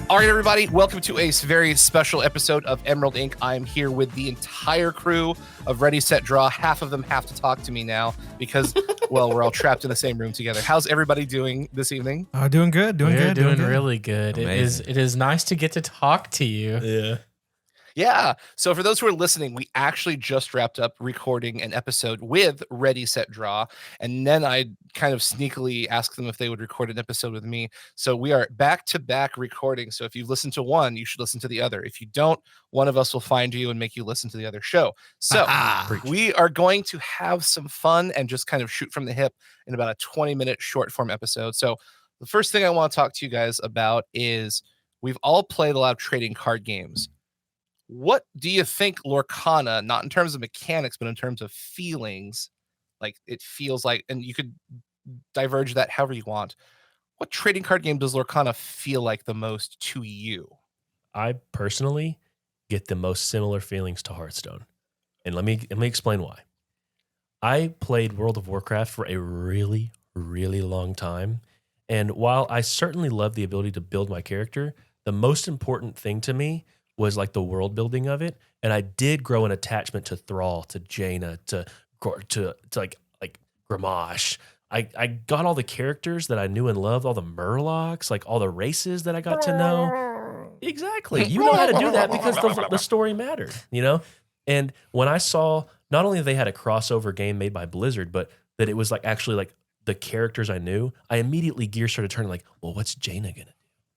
All right, everybody, welcome to a very special episode of Emerald Inc. I'm here with the entire crew of Ready, Set, Draw. Half of them have to talk to me now because, well, we're all trapped in the same room together. How's everybody doing this evening? Doing good. We're doing really good. Amazing. It is nice to get to talk to you. Yeah. So for those who are listening, we actually just wrapped up recording an episode with Ready, Set, Draw. And then I kind of sneakily asked them if they would record an episode with me. So we are back-to-back recording. So if you listen to one, you should listen to the other. If you don't, one of us will find you and make you listen to the other show. So we are going to have some fun and just kind of shoot from the hip in about a 20-minute short form episode. So the first thing I want to talk to you guys about is we've all played a lot of trading card games. What do you think Lorcana, not in terms of mechanics, but in terms of feelings, like it feels like, and you could diverge that however you want. What trading card game does Lorcana feel like the most to you? I personally get the most similar feelings to Hearthstone. And let me explain why. I played World of Warcraft for a really, really long time. And while I certainly love the ability to build my character, the most important thing to me was like the world building of it. And I did grow an attachment to Thrall, to Jaina, to like Gramash. I got all the characters that I knew and loved, all the Murlocs, like all the races that I got to know. Exactly. You know how to do that because the story mattered, you know? And when I saw not only they had a crossover game made by Blizzard, but that it was like actually like the characters I knew, I immediately gears started turning like, well, what's Jaina gonna do?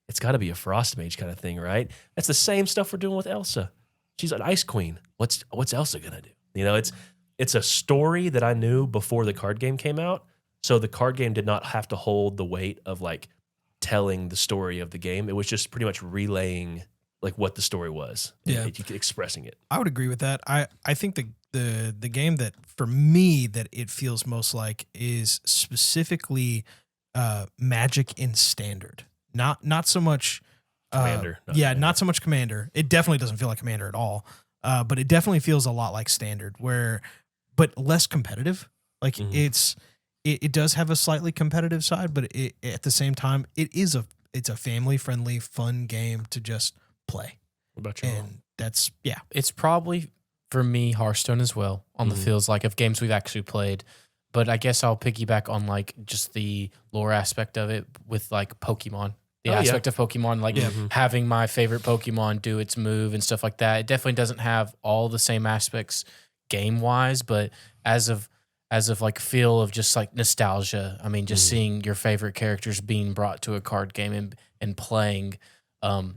It's got to be a Frost Mage kind of thing, right? That's the same stuff we're doing with Elsa. She's an Ice Queen. What's Elsa gonna do? You know, it's a story that I knew before the card game came out, so the card game did not have to hold the weight of like telling the story of the game. It was just pretty much relaying like what the story was. Yeah, expressing it. I would agree with that. I think the game that for me that it feels most like is specifically Magic in Standard. Not so much Commander. Not so much Commander. It definitely doesn't feel like Commander at all. But it definitely feels a lot like Standard, but less competitive. Like it does have a slightly competitive side, but at the same time, it's a family friendly, fun game to just play. What about you? And that's It's probably for me Hearthstone as well on the feels like of games we've actually played. But I guess I'll piggyback on like just the lore aspect of it with like Pokemon. The aspect of Pokemon, like having my favorite Pokemon do its move and stuff like that. It definitely doesn't have all the same aspects game wise, but as of like feel of just like nostalgia. I mean, just seeing your favorite characters being brought to a card game and playing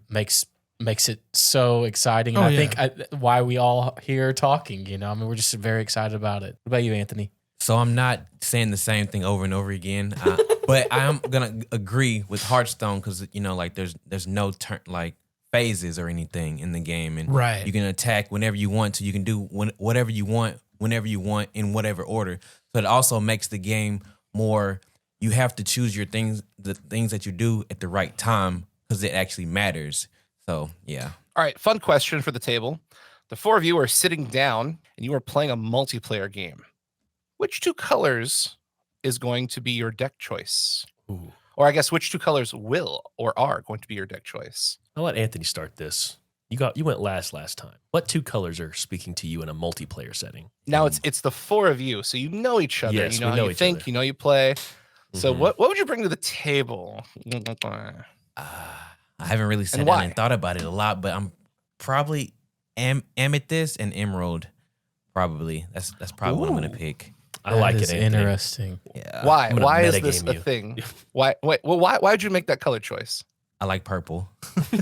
makes it so exciting. And I think why we all here talking, you know, I mean, we're just very excited about it. What about you, Anthony? So I'm not saying the same thing over and over again, but I am gonna agree with Hearthstone because you know, like there's no like phases or anything in the game, and you can attack whenever you want to. You can do whatever you want, whenever you want, in whatever order. So it also makes the game more. You have to choose the things that you do at the right time because it actually matters. So yeah. All right, fun question for the table. The four of you are sitting down and you are playing a multiplayer game. Which two colors is going to be your deck choice? Ooh. Or I guess which two colors will or are going to be your deck choice? I'll let Anthony start this. You went last time. What two colors are speaking to you in a multiplayer setting? Now it's the four of you, so you know each other. Yes, you know we how know you each think, other. you know you play. So what would you bring to the table? I haven't really sat down and thought about it a lot, but I'm probably Amethyst and Emerald. Probably that's probably what I'm gonna pick. I like it. Interesting. Yeah. Why? Why is this metagame a you. thing? Why? Wait. Well, why'd you make that color choice? I like purple. All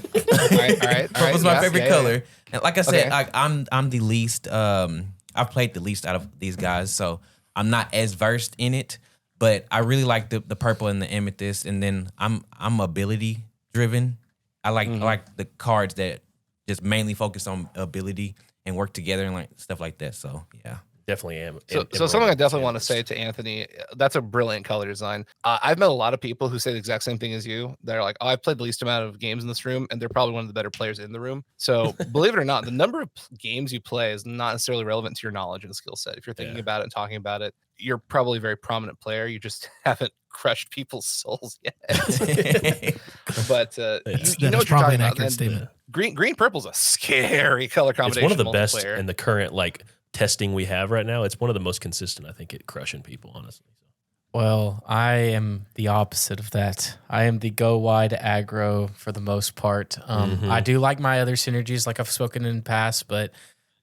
right. Purple's my favorite color. Yeah. And like I said, Okay. I'm the least. I've played the least out of these guys, so I'm not as versed in it. But I really like the purple and the amethyst, and then I'm ability driven. I like the cards that just mainly focus on ability and work together and like stuff like that. So yeah. definitely am. So something I definitely want to say to Anthony, that's a brilliant color design. I've met a lot of people who say the exact same thing as you. They're like, oh, I've played the least amount of games in this room, and they're probably one of the better players in the room. So believe it or not, the number of games you play is not necessarily relevant to your knowledge and skill set. If you're thinking about it and talking about it, you're probably a very prominent player. You just haven't crushed people's souls yet. But you know what you're talking about. And green purple's a scary color combination. It's one of the best in the current like testing we have right now. It's one of the most consistent, I think, at crushing people, honestly. Well, I am the opposite of that. I am the go wide aggro for the most part. I do like my other synergies, like I've spoken in the past, but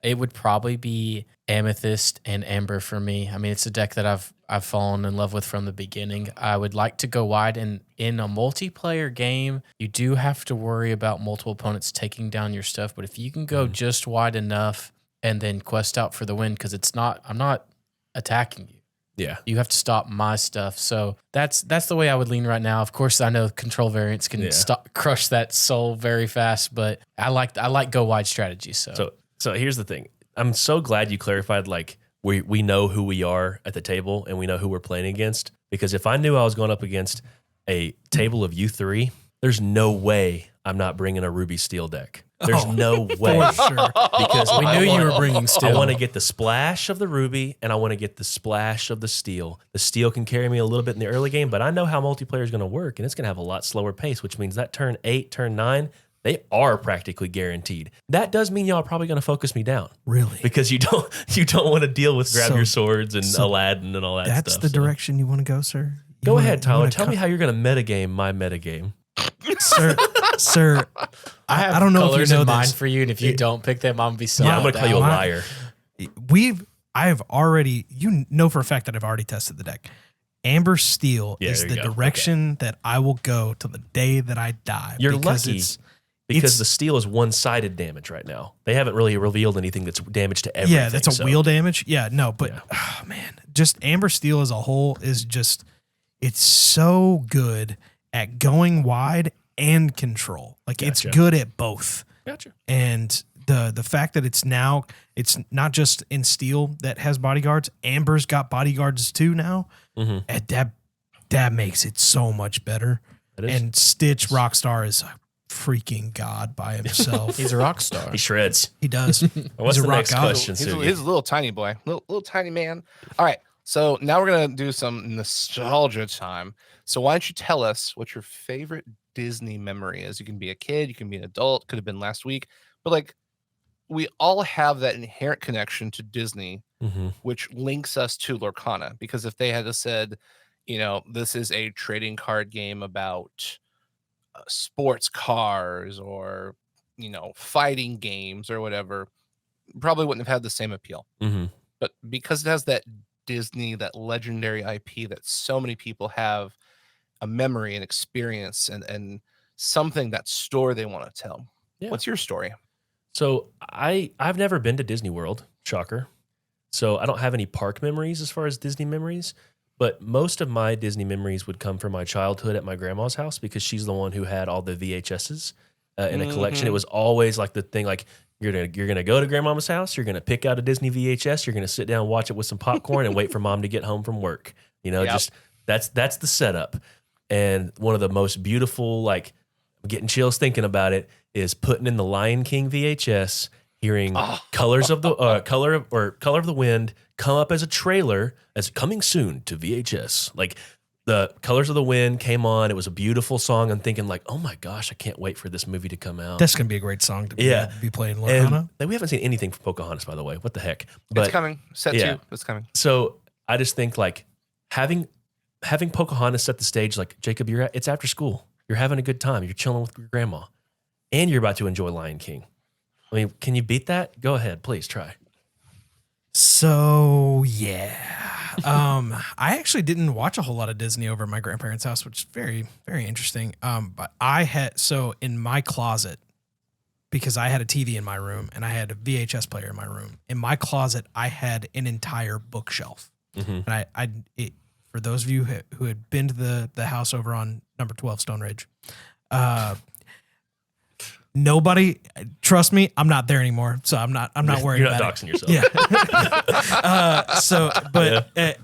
it would probably be Amethyst and Amber for me. I mean, it's a deck that I've fallen in love with from the beginning. I would like to go wide, and in a multiplayer game, you do have to worry about multiple opponents taking down your stuff. But if you can go just wide enough and then quest out for the win, because I'm not attacking you. Yeah, you have to stop my stuff. So that's the way I would lean right now. Of course, I know control variants can crush that soul very fast, but I like go wide strategy. So here's the thing. I'm so glad you clarified. Like we know who we are at the table and we know who we're playing against. Because if I knew I was going up against a table of you three, there's no way I'm not bringing a Ruby Steel deck. There's no way. For sure. Because we knew you were bringing Steel. I want to get the splash of the Ruby and I want to get the splash of the Steel. The Steel can carry me a little bit in the early game, but I know how multiplayer is going to work and it's going to have a lot slower pace, which means that turn 8, turn 9, they are practically guaranteed. That does mean y'all are probably going to focus me down. Really? Because you don't want to deal with grab your swords and Aladdin and all that stuff. That's the direction you want to go, sir? Go ahead, Tyler. Tell me how you're going to metagame my metagame. Sir, I don't know if colors you know in this. mind for you, and if you don't pick them, I'm gonna be so. Yeah, I'm gonna call you a liar. I've already, you know for a fact that I've already tested the deck. Amber Steel is the direction that I will go till the day that I die. You're lucky because the Steel is one-sided damage right now. They haven't really revealed anything that's damage to everything. Yeah, that's a wheel damage. Yeah, no, but oh man, just Amber Steel as a whole is just, it's so good at going wide and control. Like it's good at both. Gotcha. And the fact that it's not just in Steel that has bodyguards. Amber's got bodyguards too now. And that makes it so much better. And Stitch Rockstar is a freaking god by himself. He's a rock star. He shreds. He does. What's the next question, he's a little tiny boy, little tiny man. All right. So now we're gonna do some nostalgia time. So why don't you tell us what your favorite Disney memory is? You can be a kid, you can be an adult, could have been last week, but like we all have that inherent connection to Disney, which links us to Lorcana. Because if they had said, this is a trading card game about sports cars or fighting games or whatever, probably wouldn't have had the same appeal. But because it has that Disney, that legendary IP that so many people have a memory and experience and something, that story they want to tell. What's your story? So I've never been to Disney World, shocker. So I don't have any park memories as far as Disney memories, but most of my Disney memories would come from my childhood at my grandma's house because she's the one who had all the VHSs in a collection. It was always like the thing, like you're gonna go to grandmama's house, you're gonna pick out a Disney VHS, you're gonna sit down and watch it with some popcorn and wait for mom to get home from work. Just that's the setup. And one of the most beautiful, like I'm getting chills thinking about it, is putting in the Lion King VHS, hearing Colors of the Color of the Wind come up as a trailer as coming soon to VHS. Like the Colors of the Wind came on. It was a beautiful song. I'm thinking like, oh my gosh, I can't wait for this movie to come out. That's going to be a great song to be playing Lorcana. And we haven't seen anything from Pocahontas, by the way. What the heck? But it's coming. Set 2. It's coming. So I just think like having Pocahontas set the stage, like Jacob, it's after school. You're having a good time. You're chilling with your grandma. And you're about to enjoy Lion King. I mean, can you beat that? Go ahead, please try. So yeah, I actually didn't watch a whole lot of Disney over at my grandparents' house, which is very, very interesting. But I had, in my closet, because I had a TV in my room and I had a VHS player in my room. In my closet, I had an entire bookshelf. And for those of you who had been to the house over on number 12 Stone Ridge, Nobody, trust me, I'm not there anymore, so I'm not worried You're not about doxing it. yourself. Yeah.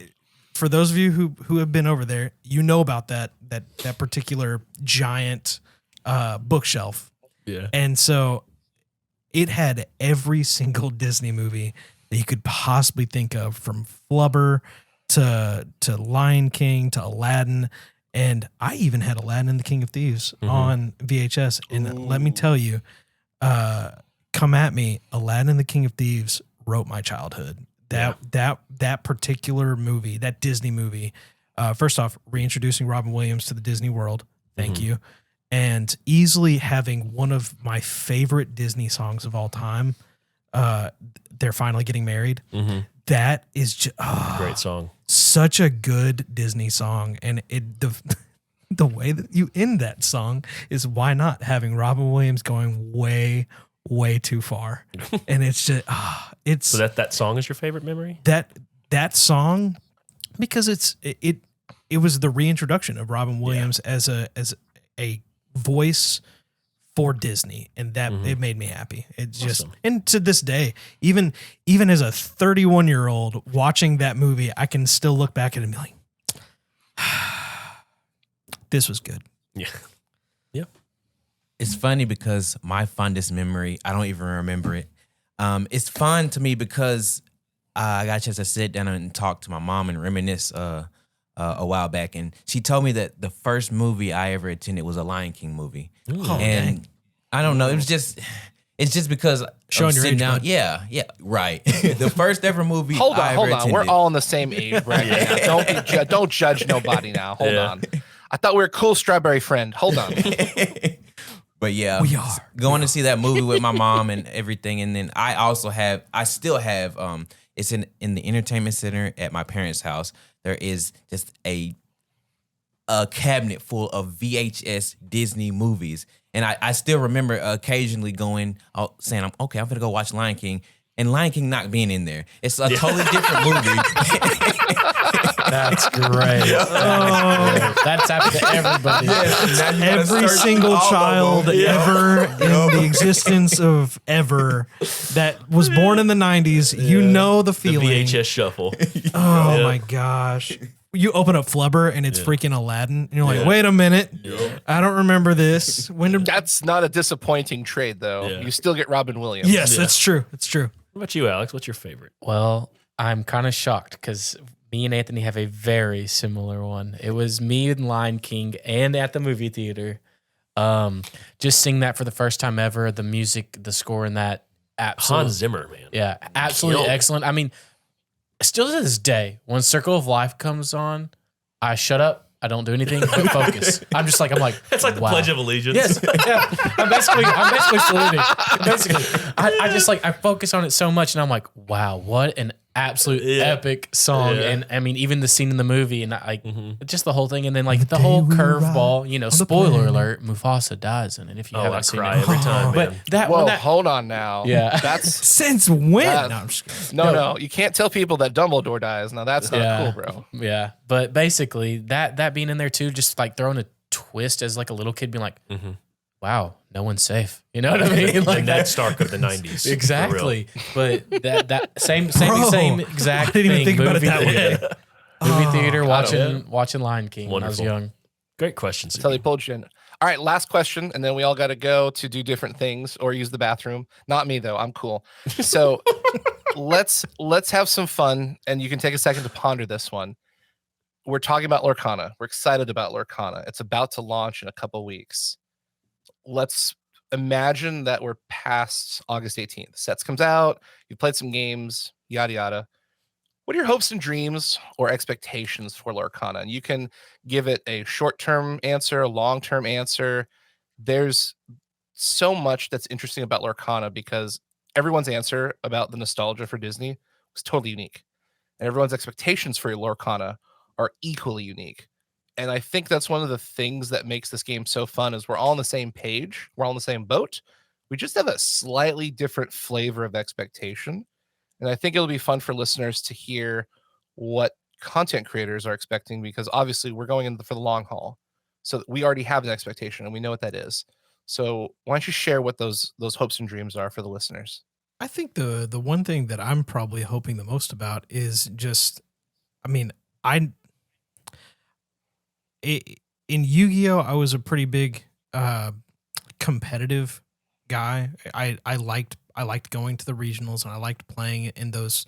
For those of you who have been over there, you know about that particular giant bookshelf. Yeah. And so it had every single Disney movie that you could possibly think of, from Flubber to Lion King to Aladdin. And I even had Aladdin and the King of Thieves on VHS. And let me tell you, come at me, Aladdin and the King of Thieves wrote my childhood. That particular movie, that Disney movie, first off, reintroducing Robin Williams to the Disney world. Thank you. And easily having one of my favorite Disney songs of all time. They're finally getting married. That is just Great song. Such a good Disney song. And the way that you end that song is, why not, having Robin Williams going way too far. And it's just it's So that song is your favorite memory? That song, because it was the reintroduction of Robin Williams as a voice for Disney, and that it made me happy. It just, and to this day, even as a 31-year-old watching that movie, I can still look back at it and be like, this was good. Yeah. It's funny because my fondest memory, I don't even remember it. It's fun to me because I got a chance to sit down and talk to my mom and reminisce a while back, and she told me that the first movie I ever attended was a Lion King movie. And I don't know, it's just because Showing your age, down. bud. Yeah, right. The first ever movie. Hold I on. ever attended. We're all in the same age bracket. Don't judge nobody now. Hold on. I thought we were a cool strawberry friend. Hold on. But yeah, we are going to see that movie with my mom and everything. And then I still have, it's in the entertainment center at my parents' house. There is just a cabinet full of VHS Disney movies. And I still remember occasionally going, saying, I'm going to go watch Lion King. And Lion King not being in there. It's a totally different movie. That's great. That's happened to everybody. Every single child ever in the existence of ever that was born in the 90s, you know the The feeling. VHS shuffle. Oh my gosh. You open up Flubber and it's freaking Aladdin. And you're like, wait a minute. I don't remember this. That's not a disappointing trade, though. Yeah. You still get Robin Williams. Yes, that's true. It's true. What about you, Alex? What's your favorite? Well, I'm kind of shocked because me and Anthony have a very similar one. It was me and Lion King and at the movie theater. Just seeing that for the first time ever. The music, the score in that. Absolutely. Hans Zimmer, man. Yeah, absolutely excellent. I mean, still to this day, when Circle of Life comes on, I shut up. I don't do anything but focus. I'm like, It's like the wow. Pledge of Allegiance. Yes, yeah. I'm basically saluting. Basically, I focus on it so much, and I'm like, wow, what an absolute epic song. Yeah. And I mean, even the scene in the movie, and just the whole thing, and then like the whole curveball. Spoiler alert: Mufasa dies in it. If you haven't I seen cry it, every time, man. but Whoa, hold on now. Yeah. That's Since when? That- No, I'm just kidding. no. You can't tell people that Dumbledore dies. Now that's not cool, bro. Yeah, but basically that being in there too, just like throwing a twist as like a little kid, being like, "Wow, no one's safe." You know what I mean? Like Ned Stark of the 90s. exactly. But that same Bro, exact I didn't even thing. think about it movie that way. theater. Movie theater know. watching Lion King when I was Wonderful. young. Great question. That's how they pulled you in. All right, last question, and then we all got to go to do different things or use the bathroom. Not me though. I'm cool. So let's have some fun, and you can take a second to ponder this one. We're talking about Lorcana. We're excited about Lorcana. It's about to launch in a couple weeks. Let's imagine that we're past August 18th. Sets comes out. You played some games. Yada yada. What are your hopes and dreams or expectations for Lorcana? And you can give it a short-term answer, a long-term answer. There's so much that's interesting about Lorcana because everyone's answer about the nostalgia for Disney was totally unique. And everyone's expectations for Lorcana are equally unique. And I think that's one of the things that makes this game so fun is we're all on the same page. We're all in the same boat. We just have a slightly different flavor of expectation. And I think it'll be fun for listeners to hear what content creators are expecting because obviously we're going in for the long haul. So we already have an expectation and we know what that is. So why don't you share what those hopes and dreams are for the listeners? I think the one thing that I'm probably hoping the most about is just, I mean, in Yu-Gi-Oh, I was a pretty big competitive guy. I liked going to the regionals, and I liked playing in those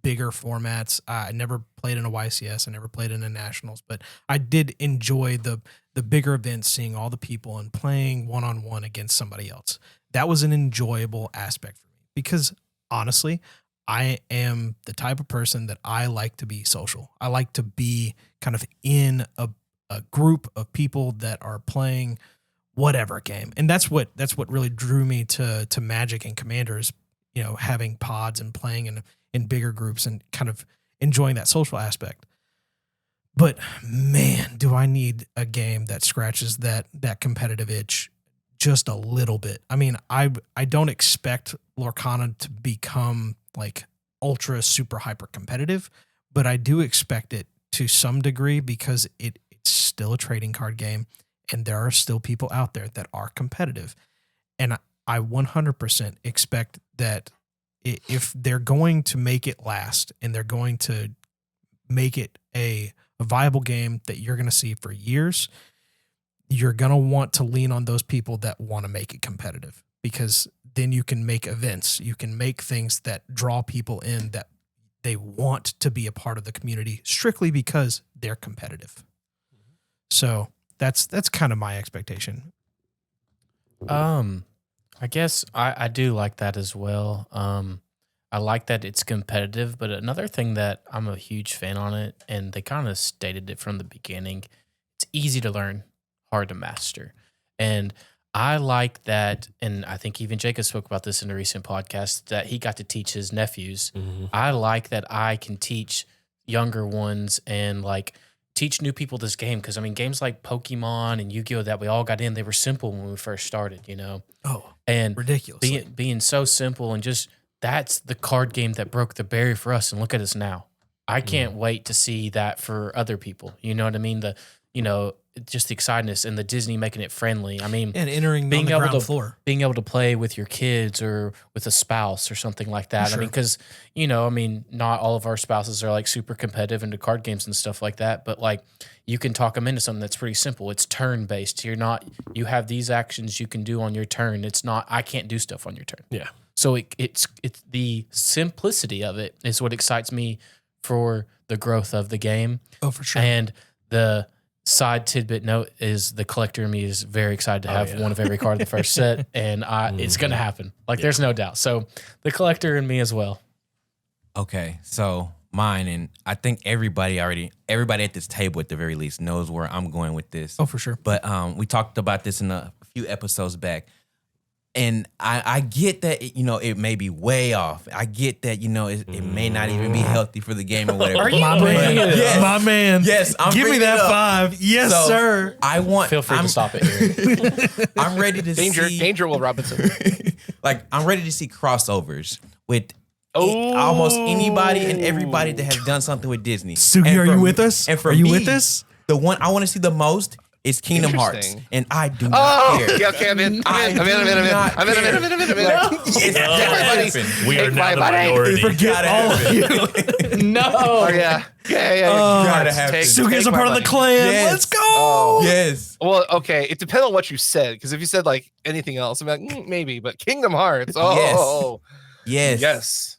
bigger formats. I never played in a YCS, I never played in a nationals, but I did enjoy the bigger events, seeing all the people and playing one-on-one against somebody else. That was an enjoyable aspect for me, because honestly, I am the type of person that I like to be social. I like to be kind of in a group of people that are playing whatever game. And that's what really drew me to Magic and Commanders, you know, having pods and playing in bigger groups and kind of enjoying that social aspect. But man, do I need a game that scratches that competitive itch just a little bit. I mean, I don't expect Lorcana to become like ultra super hyper competitive, but I do expect it to some degree, because it's still a trading card game, and there are still people out there that are competitive. And I 100% expect that if they're going to make it last, and they're going to make it a viable game that you're going to see for years, you're going to want to lean on those people that want to make it competitive, because then you can make events, you can make things that draw people in, that they want to be a part of the community strictly because they're competitive. So that's kind of my expectation. I guess I do like that as well. I like that it's competitive, but another thing that I'm a huge fan on it, and they kind of stated it from the beginning, it's easy to learn, hard to master. And I like that, and I think even Jacob spoke about this in a recent podcast, that he got to teach his nephews. Mm-hmm. I like that I can teach younger ones and like teach new people this game, because I mean, games like Pokemon and Yu-Gi-Oh that we all got in, they were simple when we first started, you know? Oh, and ridiculous. Being so simple, and just that's the card game that broke the barrier for us, and look at us now. I can't wait to see that for other people. You know what I mean? Just the excitedness and the Disney making it friendly. I mean, and entering on the ground floor, being able to play with your kids or with a spouse or something like that. Sure. I mean, because not all of our spouses are like super competitive into card games and stuff like that. But like, you can talk them into something that's pretty simple. It's turn based. You have these actions you can do on your turn. It's not, I can't do stuff on your turn. Yeah. So it's the simplicity of it is what excites me for the growth of the game. Oh, for sure. And the side tidbit note is the collector in me is very excited to have one of every card in the first set, and it's going to happen. Like, there's no doubt. So the collector in me as well. Okay, so mine, and I think everybody at this table at the very least knows where I'm going with this. Oh, for sure. But we talked about this in a few episodes back. And I get that, it may be way off. I get that, it may not even be healthy for the game or whatever. My man. Yes, give me that 5. Yes, so sir. Feel free to stop it here. I'm ready to see. Danger, Will Robinson. Like, I'm ready to see crossovers with almost anybody and everybody that has done something with Disney. Sugi, are you with us? And for are you me, with us? The one I want to see the most is Kingdom Hearts, and I do not care. Yeah, okay, I'm in. I'm in. We are now the minority. Forget all of you. No. Oh, yeah. Gotta have Sugi's a part of the clan. Yes. Let's go. Yes. Well, okay. It depends on what you said, because if you said like anything else, I'm like, maybe. But Kingdom Hearts. Oh. Yes.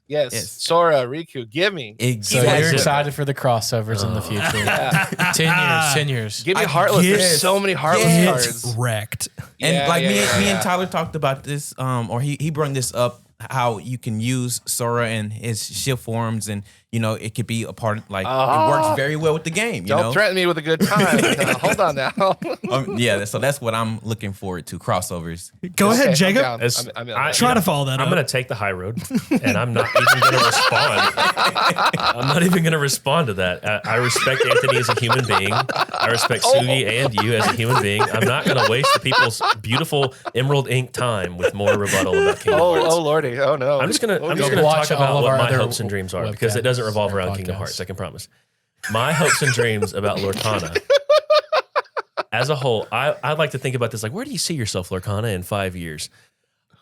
Sora, Riku, give me. Exactly. So you're excited for the crossovers in the future. Yeah. 10 years. Give me Heartless. There's so many Heartless cards. Wrecked. And me and Tyler talked about this, or he brought this up, how you can use Sora and his shift forms, and it could be a part of, like, it works very well with the game. Don't threaten me with a good time. No, hold on now. So that's what I'm looking forward to, crossovers. Go ahead, Jacob. Try to follow that up. I'm going to take the high road, and I'm not even going to respond. I'm not even going to respond to that. I respect Anthony as a human being. I respect Sugi and you as a human being. I'm not going to waste the people's beautiful Emerald Ink time with more rebuttal about Kingdom Hearts. Oh, Lordy. Oh, no. I'm just gonna talk about what my hopes and dreams are, because it doesn't revolve around Kingdom Hearts, I can promise. My hopes and dreams about Lorcana as a whole, I'd like to think about this like, where do you see yourself, Lorcana, in 5 years?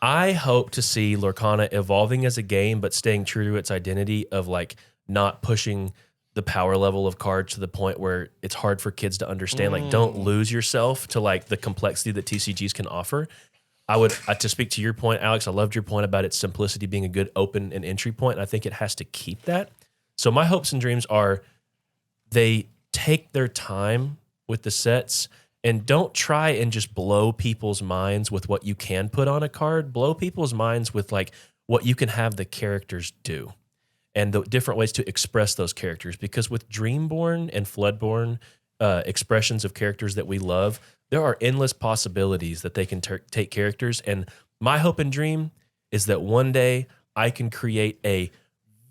I hope to see Lorcana evolving as a game, but staying true to its identity of like not pushing the power level of cards to the point where it's hard for kids to understand. Like, don't lose yourself to like the complexity that TCGs can offer. I would, to speak to your point, Alex, I loved your point about its simplicity being a good open and entry point. And I think it has to keep that. So my hopes and dreams are they take their time with the sets and don't try and just blow people's minds with what you can put on a card. Blow people's minds with like what you can have the characters do and the different ways to express those characters. Because with Dreamborn and Floodborn expressions of characters that we love, there are endless possibilities that they can take characters. And my hope and dream is that one day I can create a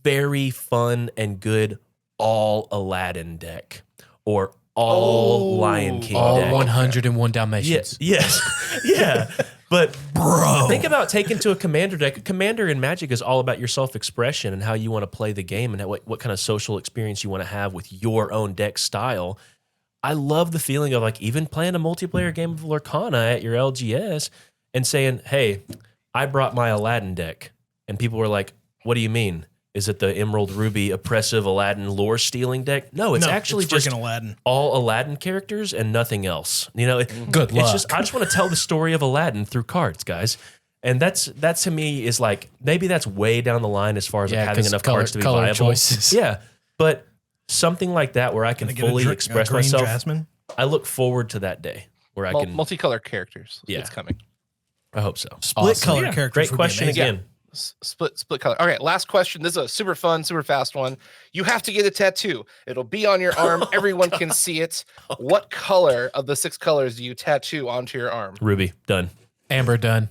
very fun and good all Aladdin deck or all Lion King all deck. 101 Dalmatians. Yes. Yeah. But bro, think about taking to a Commander deck. Commander in Magic is all about your self-expression and how you want to play the game and what kind of social experience you want to have with your own deck style. I love the feeling of like even playing a multiplayer game of Lorcana at your LGS and saying, hey, I brought my Aladdin deck. And people were like, what do you mean? Is it the Emerald Ruby oppressive Aladdin lore stealing deck? No, it's actually just Aladdin. All Aladdin characters and nothing else. You know, Good luck. It's just I just want to tell the story of Aladdin through cards, guys. And that to me is like maybe that's way down the line as far as like having enough cards to be viable. Choices. Yeah, but something like that where I can fully express myself. Jasmine? I look forward to that day where I can multicolor characters. Yeah. It's coming. I hope so. Split color Yeah, characters. great would be question amazing. again. Split color. All right, last question. This is a super fun, super fast one. You have to get a tattoo. It'll be on your arm. Everyone can see it. What color of the 6 colors do you tattoo onto your arm? Ruby, done. Amber, done.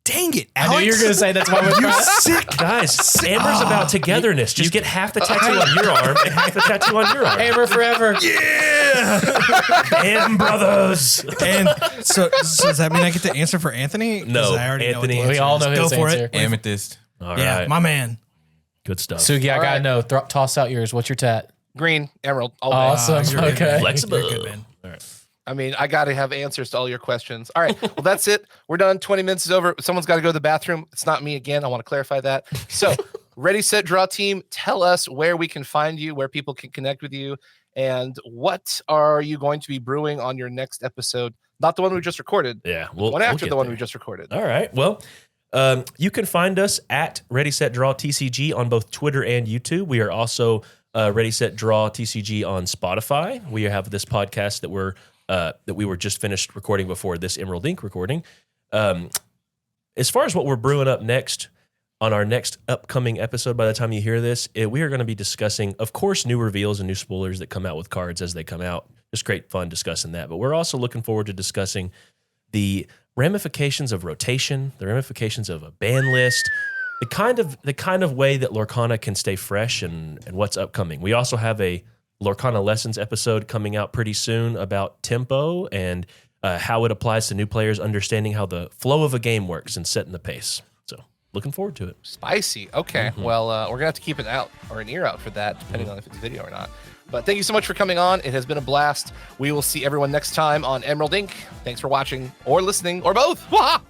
Dang it, I knew you were going to say that's why we're you sick. Guys, Amber's about togetherness. Just get half the tattoo on your arm and half the tattoo on your arm. Amber forever. And brothers. And so does that mean I get to answer for Anthony? 'Cause No, I already Anthony. know what the We all answer know is. his Go for answer. it. Amethyst. All Yeah, right. my man. Good stuff. Sugi, I All got to right. know. Toss out yours. What's your tat? Green, emerald. Awesome. You're good, Okay. man. Flexible. You're good, man. All right. I mean, I got to have answers to all your questions. All right. Well, that's it. We're done. 20 minutes is over. Someone's got to go to the bathroom. It's not me again. I want to clarify that. So, Ready, Set, Draw team, tell us where we can find you, where people can connect with you, and what are you going to be brewing on your next episode? Not the one we just recorded. Yeah. One after get the one there. we just recorded. All right. Well, you can find us at ReadySetDrawTCG on both Twitter and YouTube. We are also ReadySetDrawTCG on Spotify. We have this podcast that we were just finished recording before this Emerald Ink recording. As far as what we're brewing up next on our next upcoming episode, by the time you hear this, we are going to be discussing, of course, new reveals and new spoilers that come out with cards as they come out. Just great fun discussing that. But we're also looking forward to discussing the ramifications of rotation, the ramifications of a ban list, the kind of way that Lorcana can stay fresh and what's upcoming. We also have a Lorcana Lessons episode coming out pretty soon about tempo and how it applies to new players, understanding how the flow of a game works and setting the pace. So looking forward to it. Spicy. Okay. Well, we're going to have to keep an ear out for that, depending on if it's video or not. But thank you so much for coming on. It has been a blast. We will see everyone next time on Emerald Ink. Thanks for watching or listening or both. Wah!